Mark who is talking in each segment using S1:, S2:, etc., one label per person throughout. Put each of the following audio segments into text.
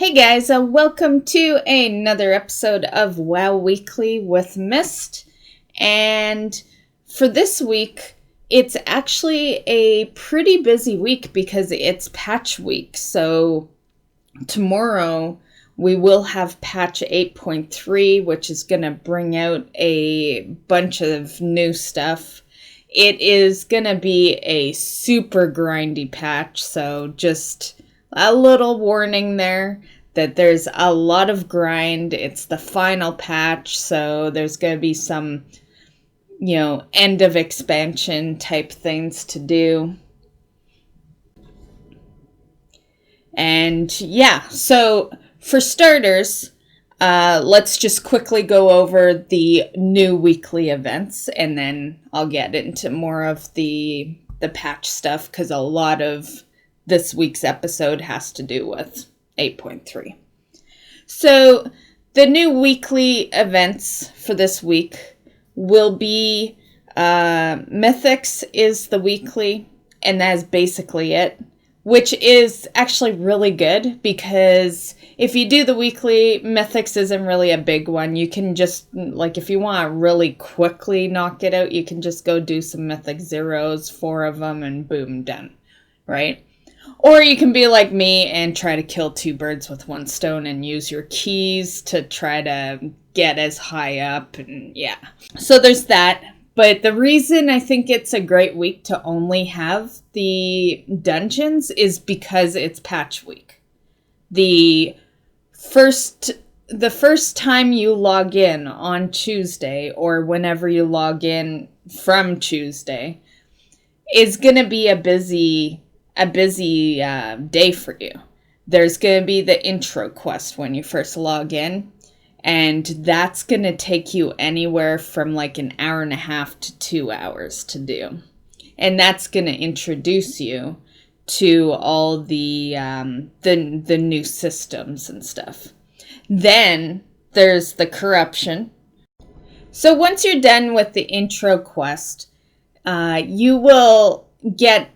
S1: Hey guys, welcome to another episode of WoW Weekly with Myst. And for this week, it's actually a pretty busy week because it's patch week. So tomorrow we will have patch 8.3, which is going to bring out a bunch of new stuff. It is going to be a super grindy patch, so just a little warning there that there's a lot of grind. It's the final patch, so there's going to be some, end of expansion type things to do. And yeah, so for starters, let's just quickly go over the new weekly events, and then I'll get into more of the patch stuff because a lot of this week's episode has to do with 8.3. So the new weekly events for this week will be Mythics is the weekly, and that's basically it, which is actually really good because if you do the weekly, Mythics isn't really a big one. You can just, if you want to really quickly knock it out, you can just go do some Mythic Zeros, 4 of them, and boom, done, right? Or you can be like me and try to kill 2 birds with 1 stone and use your keys to try to get as high up, and yeah. So there's that. But the reason I think it's a great week to only have the dungeons is because it's patch week. The first time you log in on Tuesday, or whenever you log in from Tuesday, is going to be a busy day for you. There's going to be the intro quest when you first log in, and that's going to take you anywhere from an hour and a half to 2 hours to do. And that's going to introduce you to all the new systems and stuff. Then there's the corruption. So once you're done with the intro quest, you will get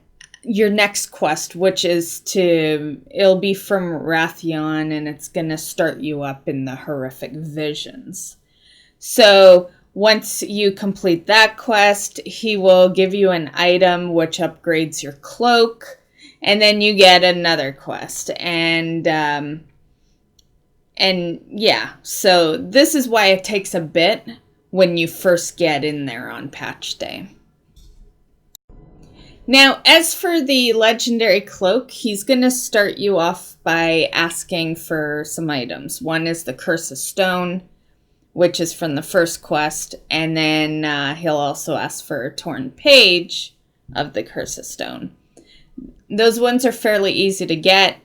S1: your next quest, which is it'll be from Wrathion, and it's going to start you up in the horrific visions. So once you complete that quest, he will give you an item which upgrades your cloak, and then you get another quest. And yeah, so this is why it takes a bit when you first get in there on patch day. Now, as for the legendary cloak, he's going to start you off by asking for some items. One is the Curse of Stone, which is from the first quest, and then he'll also ask for a torn page of the Curse of Stone. Those ones are fairly easy to get,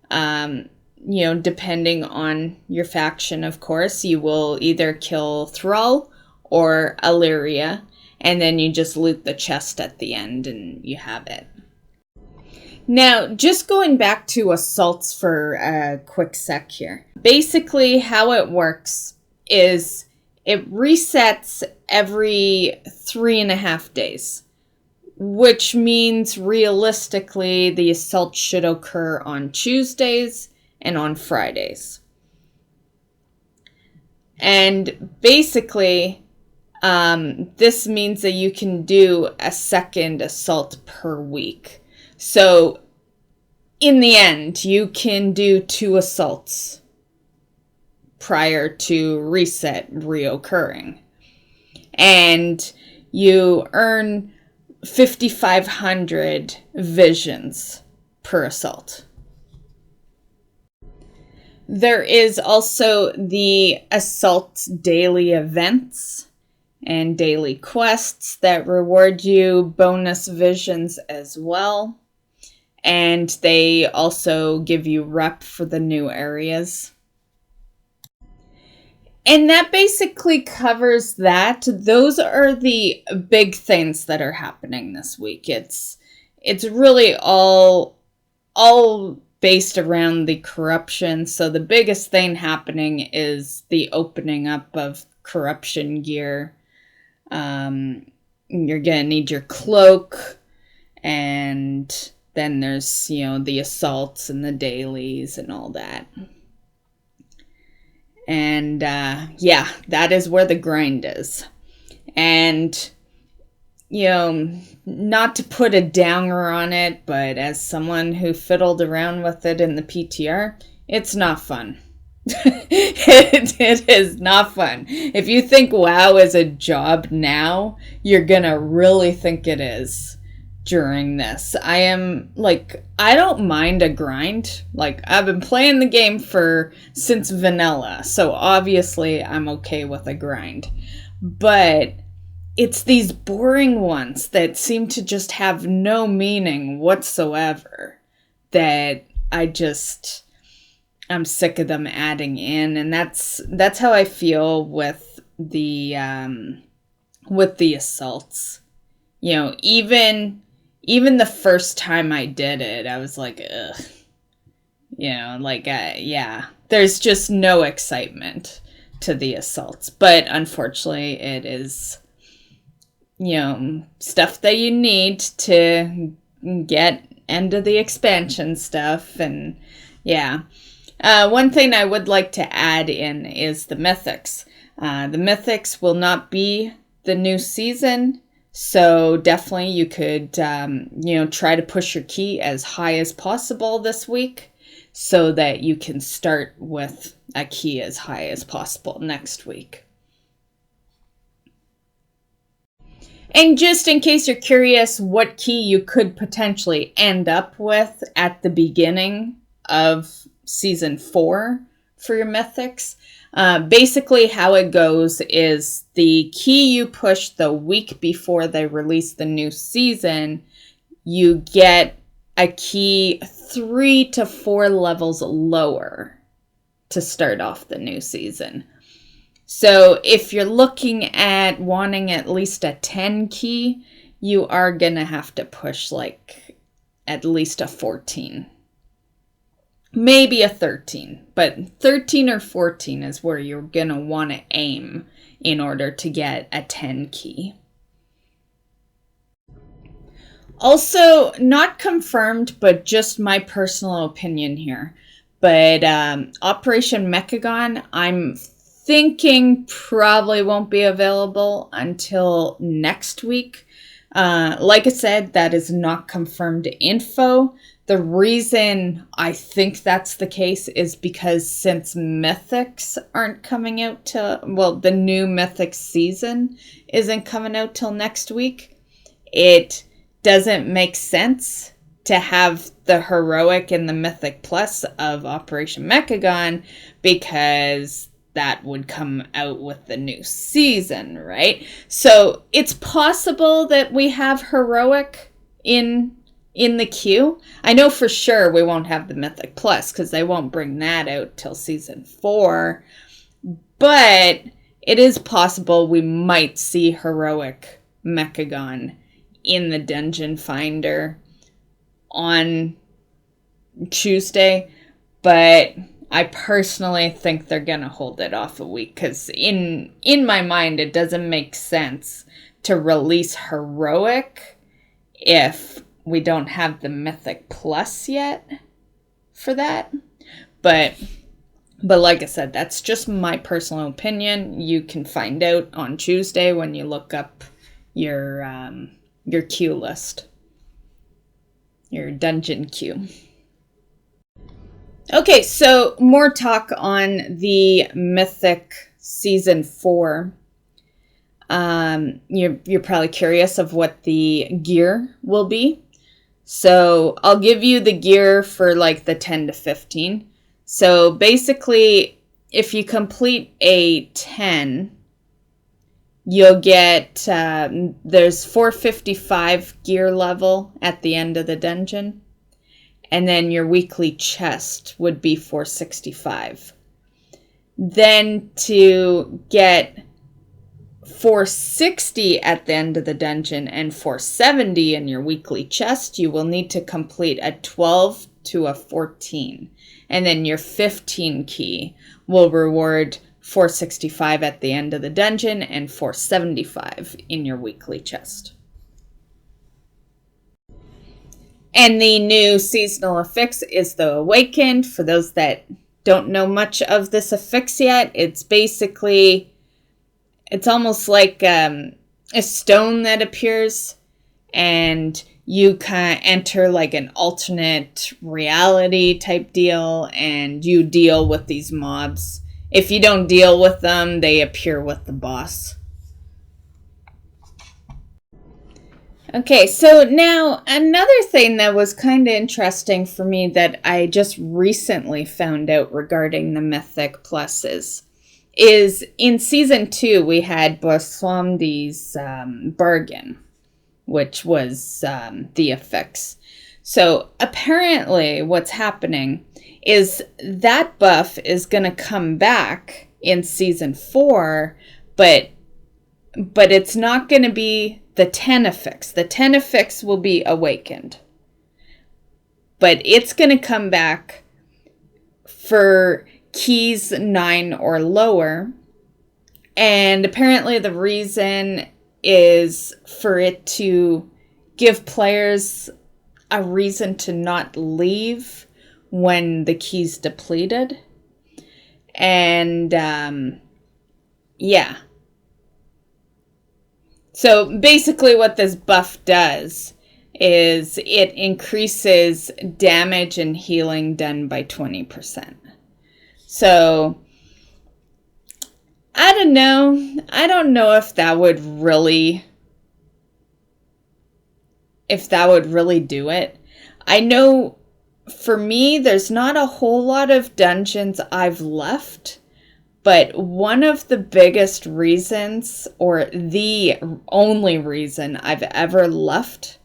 S1: depending on your faction, of course. You will either kill Thrall or Illyria, and then you just loot the chest at the end and you have it. Now, just going back to assaults for a quick sec here. Basically, how it works is it resets every 3.5 days, which means realistically the assault should occur on Tuesdays and on Fridays. And basically, this means that you can do a second assault per week. So in the end, you can do 2 assaults prior to reset reoccurring. And you earn 5,500 visions per assault. There is also the assault daily events and daily quests that reward you bonus visions as well. And they also give you rep for the new areas. And that basically covers that. Those are the big things that are happening this week. It's really all based around the corruption. So the biggest thing happening is the opening up of corruption gear. You're gonna need your cloak, and then there's, the assaults and the dailies and all that. And yeah, that is where the grind is. And, not to put a downer on it, but as someone who fiddled around with it in the PTR, it's not fun. It is not fun. If you think WoW is a job now, you're gonna really think it is during this. I don't mind a grind. I've been playing the game since vanilla, so obviously I'm okay with a grind. But it's these boring ones that seem to just have no meaning whatsoever that I'm sick of them adding in, and that's how I feel with the assaults. Even the first time I did it, I was like, ugh. Yeah, there's just no excitement to the assaults. But unfortunately, it is, stuff that you need to get end of the expansion stuff. And yeah. One thing I would like to add in is the mythics. The mythics will not be the new season. So definitely you could, try to push your key as high as possible this week so that you can start with a key as high as possible next week. And just in case you're curious what key you could potentially end up with at the beginning of Season 4 for your mythics, basically how it goes is the key you push the week before they release the new season, you get a key 3 to 4 levels lower to start off the new season. So if you're looking at wanting at least a 10 key, you are going to have to push at least a 14. Maybe a 13, but 13 or 14 is where you're going to want to aim in order to get a 10 key. Also, not confirmed, but just my personal opinion here. But Operation Mechagon, I'm thinking probably won't be available until next week. Like I said, that is not confirmed info. The reason I think that's the case is because since Mythics aren't coming out the new Mythics season isn't coming out till next week, it doesn't make sense to have the Heroic and the Mythic Plus of Operation Mechagon because that would come out with the new season, right? So it's possible that we have Heroic in the queue. I know for sure we won't have the Mythic Plus because they won't bring that out till Season 4. But it is possible we might see Heroic Mechagon in the Dungeon Finder on Tuesday. But I personally think they're going to hold it off a week because in my mind, it doesn't make sense to release Heroic if we don't have the Mythic Plus yet for that. But like I said, that's just my personal opinion. You can find out on Tuesday when you look up your queue list, your dungeon queue. Okay, so more talk on the Mythic Season 4. You're probably curious of what the gear will be. So I'll give you the gear for the 10 to 15. So basically, if you complete a 10, you'll get, there's 455 gear level at the end of the dungeon. And then your weekly chest would be 465. Then to get 460 at the end of the dungeon and 470 in your weekly chest, you will need to complete a 12 to a 14. And then your 15 key will reward 465 at the end of the dungeon and 475 in your weekly chest. And the new seasonal affix is the Awakened. For those that don't know much of this affix yet, it's basically, it's almost like a stone that appears, and you kind of enter like an alternate reality type deal, and you deal with these mobs. If you don't deal with them, they appear with the boss. Okay, so now another thing that was kind of interesting for me that I just recently found out regarding the Mythic Pluses is in Season 2 we had Boissamdi's Bargain, which was the affix. So apparently what's happening is that buff is going to come back in Season 4, but it's not going to be the 10 affix. The 10 affix will be awakened. But it's going to come back for keys 9 or lower. And apparently the reason is for it to give players a reason to not leave when the key's depleted. And yeah. So basically what this buff does is it increases damage and healing done by 20%. So I don't know. I don't know if that would really do it. I know for me there's not a whole lot of dungeons I've left. But one of the biggest reasons, or the only reason I've ever left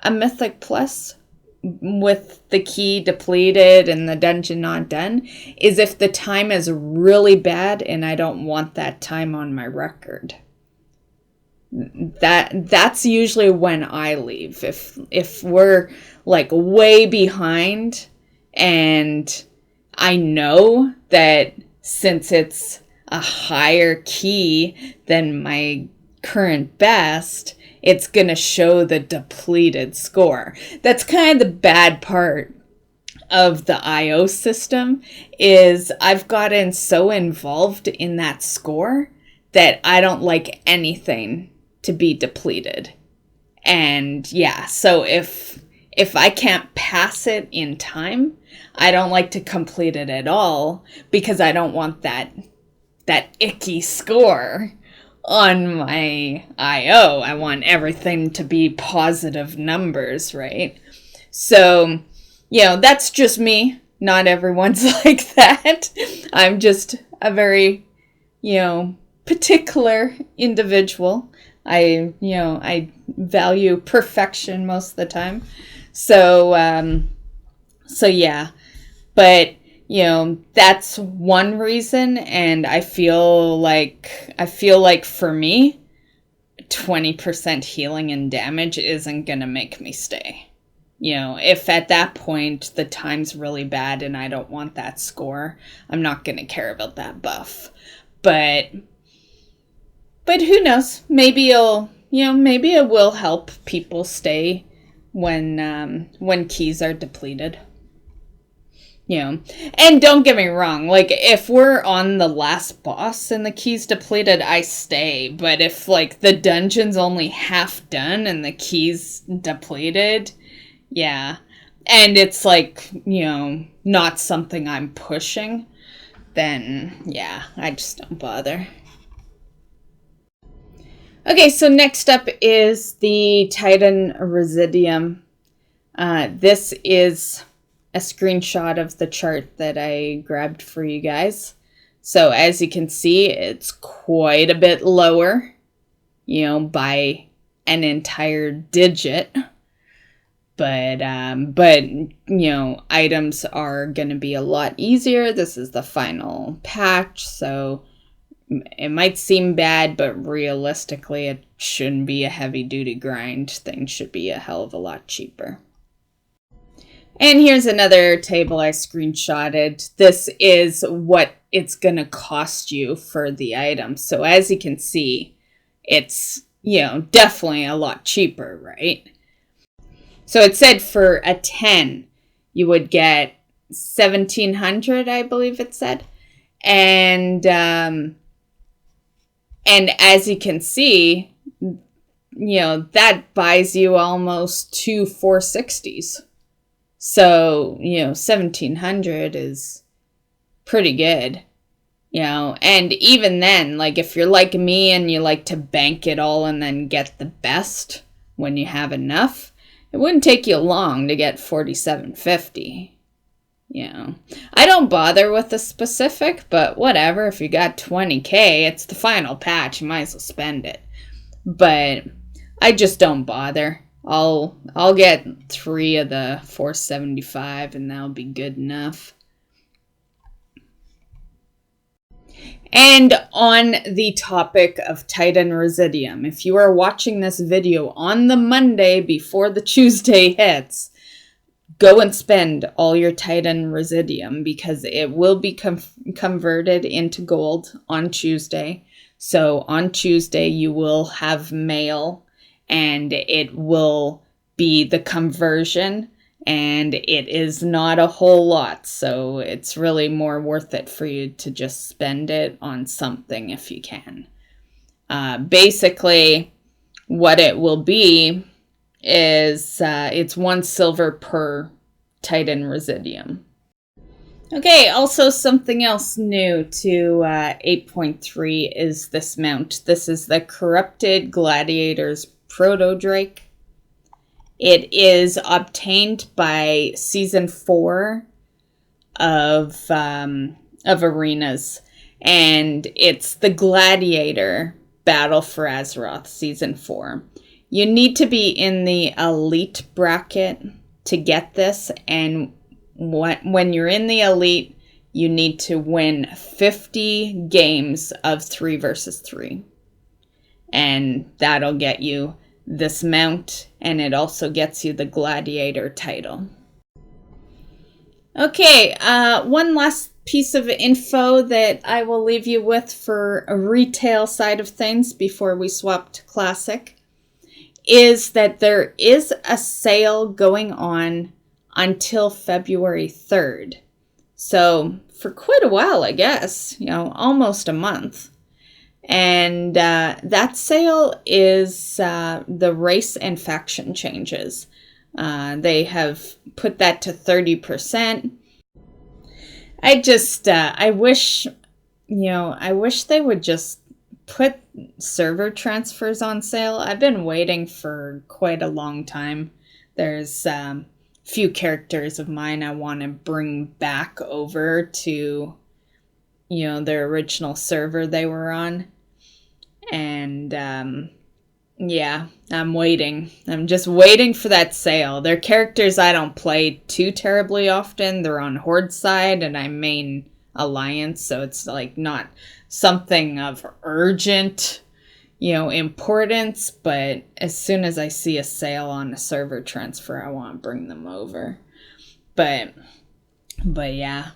S1: a Mythic Plus with the key depleted and the dungeon not done, is if the time is really bad and I don't want that time on my record. That's usually when I leave. If we're like way behind and I know that since it's a higher key than my current best, it's going to show the depleted score. That's kind of the bad part of the IO system, is I've gotten so involved in that score that I don't like anything to be depleted. And yeah, so if I can't pass it in time, I don't like to complete it at all because I don't want that icky score on my IO. I want everything to be positive numbers, right? So, that's just me. Not everyone's like that. I'm just a very, particular individual. I value perfection most of the time. So yeah. But, that's one reason, and I feel like for me, 20% healing and damage isn't going to make me stay. If at that point the time's really bad and I don't want that score, I'm not going to care about that buff. But who knows? Maybe it will help people stay when keys are depleted. And don't get me wrong, like, if we're on the last boss and the key's depleted, I stay. But if, like, the dungeon's only half done and the key's depleted, yeah. And it's, like, not something I'm pushing, then, yeah, I just don't bother. Okay, so next up is the Titan Residium. This is a screenshot of the chart that I grabbed for you guys. So as you can see, it's quite a bit lower, by an entire digit. But items are going to be a lot easier. This is the final patch, so it might seem bad, but realistically, it shouldn't be a heavy-duty grind. Things should be a hell of a lot cheaper. And here's another table I screenshotted. This is what it's going to cost you for the item. So as you can see, it's, definitely a lot cheaper, right? So it said for a 10, you would get 1700, I believe it said. And as you can see, that buys you almost 2 460s. So, 1700 is pretty good. And even then, like, if you're like me and you like to bank it all and then get the best when you have enough, it wouldn't take you long to get 4750. I don't bother with the specific, but whatever. If you got 20K, it's the final patch. You might as well spend it. But I just don't bother. I'll get 3 of the 475 and that'll be good enough. And on the topic of Titan Residium, if you are watching this video on the Monday before the Tuesday hits, go and spend all your Titan Residium because it will be converted into gold on Tuesday. So on Tuesday you will have mail and it will be the conversion. And it is not a whole lot, so it's really more worth it for you to just spend it on something if you can. Basically, what it will be is it's 1 silver per Titan Residium. Okay, also something else new to 8.3 is this mount. This is the Corrupted Gladiator's Proto-Drake. It is obtained by Season 4 of Arenas, and it's the Gladiator Battle for Azeroth Season 4. You need to be in the Elite bracket to get this, and when you're in the Elite, you need to win 50 games of 3 versus 3. And that'll get you this mount, and it also gets you the Gladiator title. Okay, one last piece of info that I will leave you with for a retail side of things before we swap to Classic is that there is a sale going on until February 3rd. So for quite a while, I guess, almost a month. And that sale is the race and faction changes. They have put that to 30%. I wish they would just put server transfers on sale. I've been waiting for quite a long time. There's few characters of mine I want to bring back over to their original server they were on. And yeah, I'm waiting. I'm just waiting for that sale. They're characters I don't play too terribly often. They're on Horde side and I main Alliance, so it's like not something of urgent, importance, but as soon as I see a sale on a server transfer, I want to bring them over. But yeah.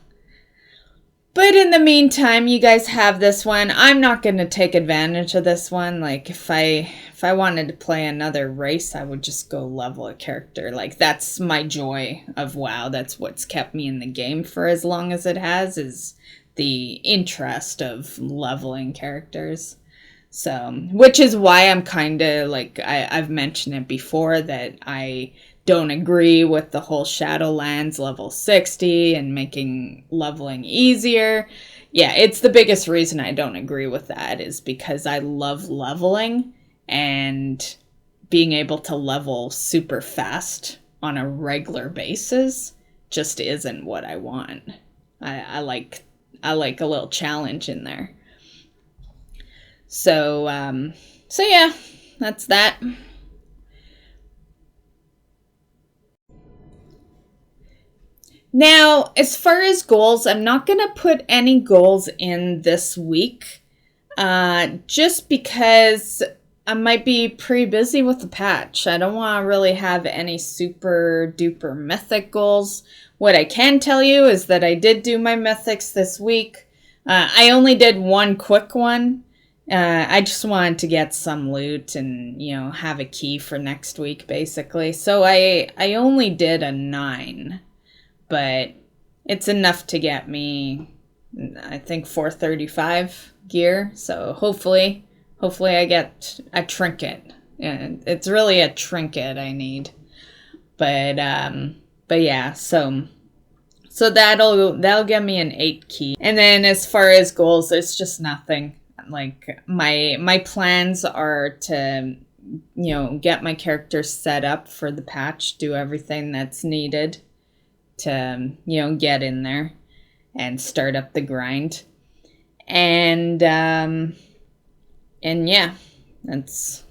S1: But in the meantime, you guys have this one. I'm not going to take advantage of this one. Like, if I wanted to play another race, I would just go level a character. Like, that's my joy of WoW. That's what's kept me in the game for as long as it has, is the interest of leveling characters. So, which is why I'm kind of, like, I've mentioned it before, that I don't agree with the whole Shadowlands level 60 and making leveling easier. Yeah, it's the biggest reason I don't agree with that, is because I love leveling, and being able to level super fast on a regular basis just isn't what I want. I like a little challenge in there. So yeah, that's that. Now, as far as goals, I'm not going to put any goals in this week, just because I might be pretty busy with the patch. I don't want to really have any super duper mythic goals. What I can tell you is that I did do my mythics this week. I only did one quick one. I just wanted to get some loot and, have a key for next week, basically. So I only did a 9. But it's enough to get me, I think, 435 gear. So hopefully I get a trinket. And it's really a trinket I need. But yeah, so that'll get me an 8 key. And then as far as goals, it's just nothing. Like my plans are to, get my character set up for the patch, do everything that's needed to, get in there and start up the grind. And yeah, that's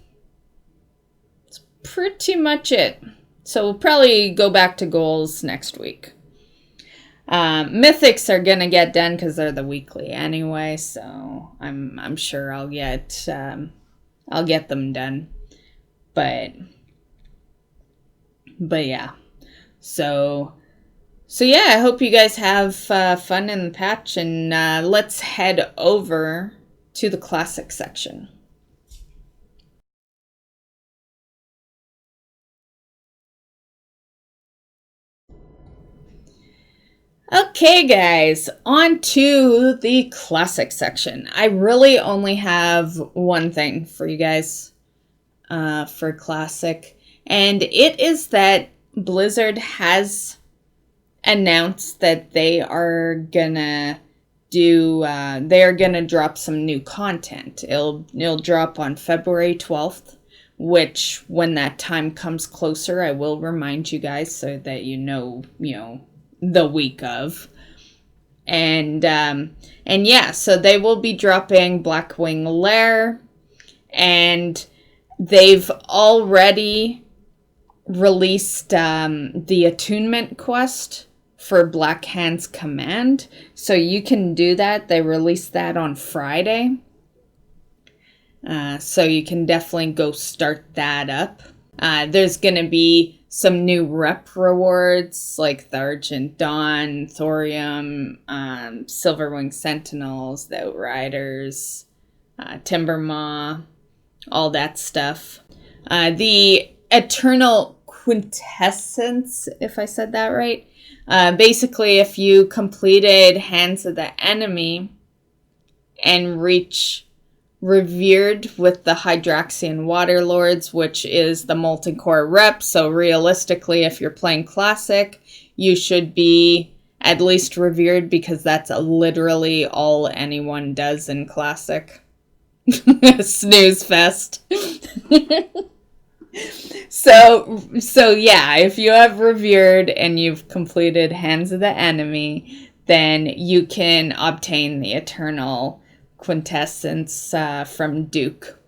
S1: pretty much it. So we'll probably go back to goals next week. Mythics are gonna get done because they're the weekly anyway, so I'm sure I'll get them done. But yeah. So yeah, I hope you guys have fun in the patch, and let's head over to the classic section. Okay, guys, on to the classic section. I really only have one thing for you guys for classic, and it is that Blizzard has announced that they are gonna drop some new content. It'll drop on February 12th, which when that time comes closer, I will remind you guys so that you know the week of. And yeah, so they will be dropping Blackwing Lair, and they've already released the attunement quest for Black Hand's Command, so you can do that. They released that on Friday, so you can definitely go start that up. There's gonna be some new rep rewards like the Argent Dawn, Thorium, Silverwing Sentinels, the Outriders, Timbermaw, all that stuff. The Eternal Quintessence, if I said that right. Basically, if you completed Hands of the Enemy and reach Revered with the Hydraxian Waterlords, which is the Molten Core rep. So realistically, if you're playing Classic, you should be at least Revered, because that's literally all anyone does in Classic. Snooze fest. So yeah, if you have Revered and you've completed Hands of the Enemy, then you can obtain the Eternal Quintessence from Duke.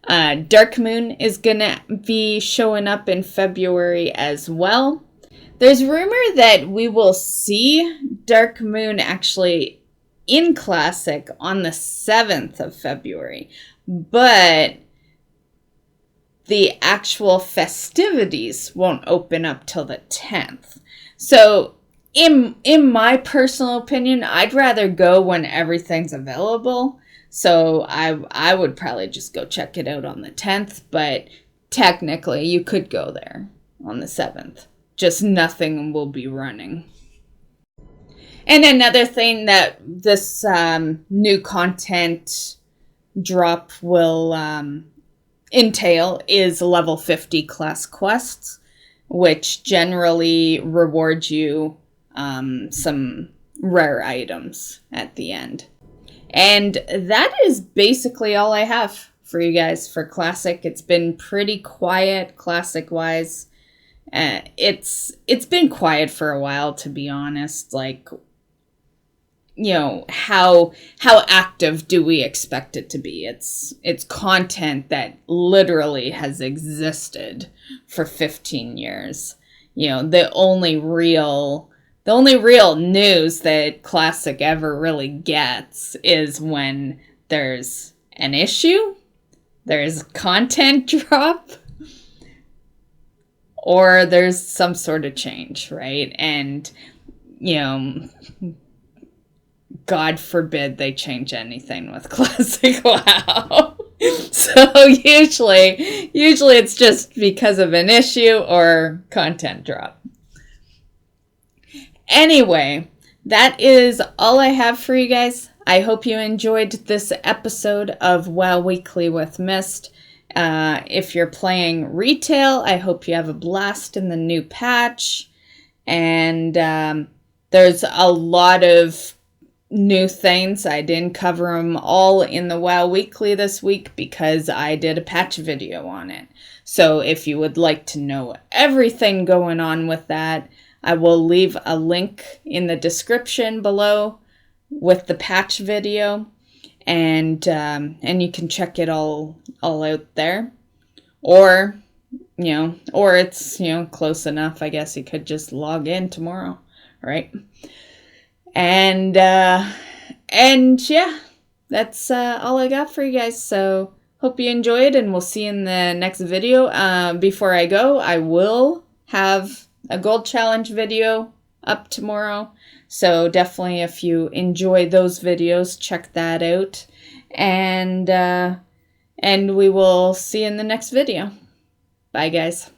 S1: Dark Moon is gonna be showing up in February as well. There's rumor that we will see Dark Moon actually in Classic on the 7th of February, but the actual festivities won't open up till the 10th. So in my personal opinion, I'd rather go when everything's available. So I would probably just go check it out on the 10th, but technically you could go there on the 7th. Just nothing will be running. And another thing that this new content drop will entail is level 50 class quests, which generally reward you some rare items at the end. And that is basically all I have for you guys for Classic. It's been pretty quiet Classic-wise. It's been quiet for a while, to be honest. Like, how active do we expect it to be? It's content that literally has existed for 15 years. The only real news that Classic ever really gets is when there's an issue, there's content drop, or there's some sort of change, right? And, God forbid they change anything with Classic WoW. So usually it's just because of an issue or content drop. Anyway, that is all I have for you guys. I hope you enjoyed this episode of WoW Weekly with Myst. If you're playing retail, I hope you have a blast in the new patch. And there's a lot of new things. I didn't cover them all in the WoW Weekly this week because I did a patch video on it. So if you would like to know everything going on with that, I will leave a link in the description below with the patch video, and you can check it all out there. Or it's, close enough. I guess you could just log in tomorrow, right? And yeah, that's all I got for you guys. So hope you enjoyed, and we'll see you in the next video. Before I go, I will have a gold challenge video up tomorrow. So definitely, if you enjoy those videos, check that out. And we will see you in the next video. Bye, guys.